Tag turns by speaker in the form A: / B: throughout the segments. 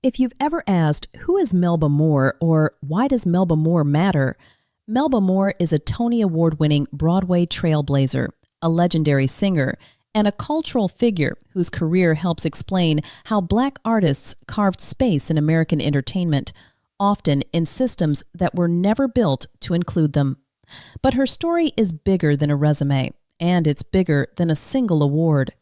A: If you've ever asked, who is Melba Moore or why does Melba Moore matter? Melba Moore is a Tony Award-winning Broadway trailblazer, a legendary singer, and a cultural figure whose career helps explain how Black artists carved space in American entertainment, often in systems that were never built to include them. But her story is bigger than a resume, and it's bigger than a single award.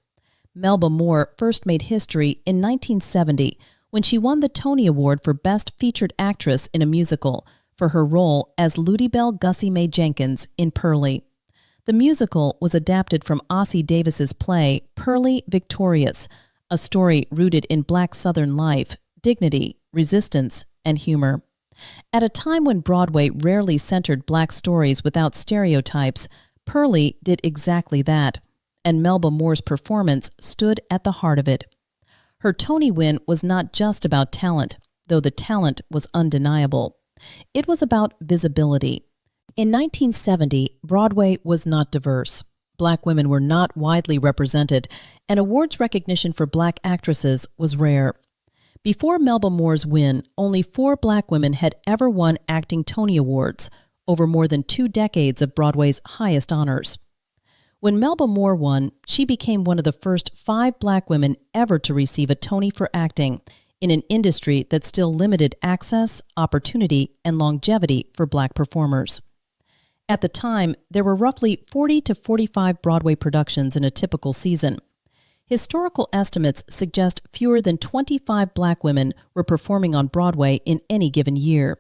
A: Melba Moore first made history in 1970 when she won the Tony Award for Best Featured Actress in a Musical for her role as Ludibelle Gussie Mae Jenkins in Purlie. The musical was adapted from Ossie Davis's play Purlie Victorious, a story rooted in Black Southern life, dignity, resistance, and humor. At a time when Broadway rarely centered Black stories without stereotypes, Purlie did exactly that, and Melba Moore's performance stood at the heart of it. Her Tony win was not just about talent, though the talent was undeniable. It was about visibility. In 1970, Broadway was not diverse. Black women were not widely represented, and awards recognition for Black actresses was rare. Before Melba Moore's win, only 4 Black women had ever won acting Tony Awards, over more than 2 decades of Broadway's highest honors. When Melba Moore won, she became one of the first 5 Black women ever to receive a Tony for acting in an industry that still limited access, opportunity, and longevity for Black performers. At the time, there were roughly 40 to 45 Broadway productions in a typical season. Historical estimates suggest fewer than 25 Black women were performing on Broadway in any given year,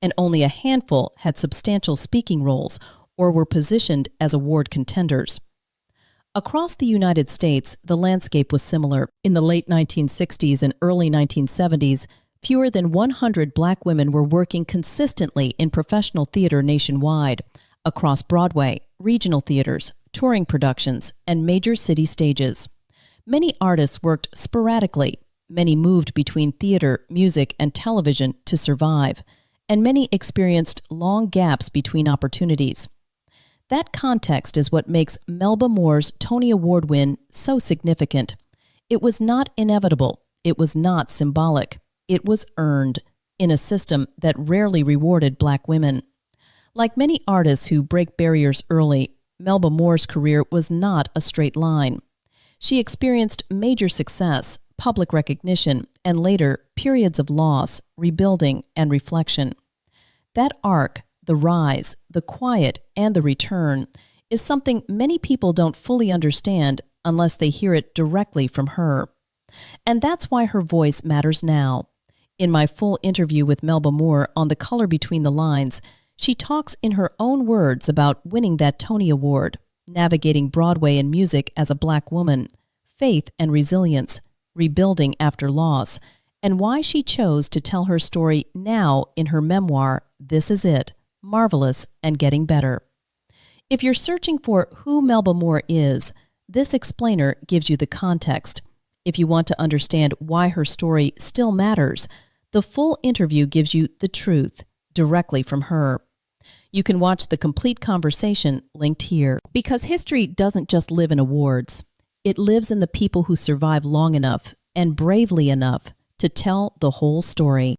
A: and only a handful had substantial speaking roles or were positioned as award contenders. Across the United States, the landscape was similar. In the late 1960s and early 1970s, fewer than 100 Black women were working consistently in professional theater nationwide, across Broadway, regional theaters, touring productions, and major city stages. Many artists worked sporadically. Many moved between theater, music, and television to survive, and many experienced long gaps between opportunities. That context is what makes Melba Moore's Tony Award win so significant. It was not inevitable. It was not symbolic. It was earned in a system that rarely rewarded Black women. Like many artists who break barriers early, Melba Moore's career was not a straight line. She experienced major success, public recognition, and later periods of loss, rebuilding, and reflection. That arc, the rise, the quiet, and the return, is something many people don't fully understand unless they hear it directly from her. And that's why her voice matters now. In my full interview with Melba Moore on The Color Between the Lines, she talks in her own words about winning that Tony Award, navigating Broadway and music as a Black woman, faith and resilience, rebuilding after loss, and why she chose to tell her story now in her memoir, This Is It, Marvelous and Getting Better. If you're searching for who Melba Moore is, this explainer gives you the context. If you want to understand why her story still matters, the full interview gives you the truth directly from her. You can watch the complete conversation linked here. Because history doesn't just live in awards. It lives in the people who survive long enough and bravely enough to tell the whole story.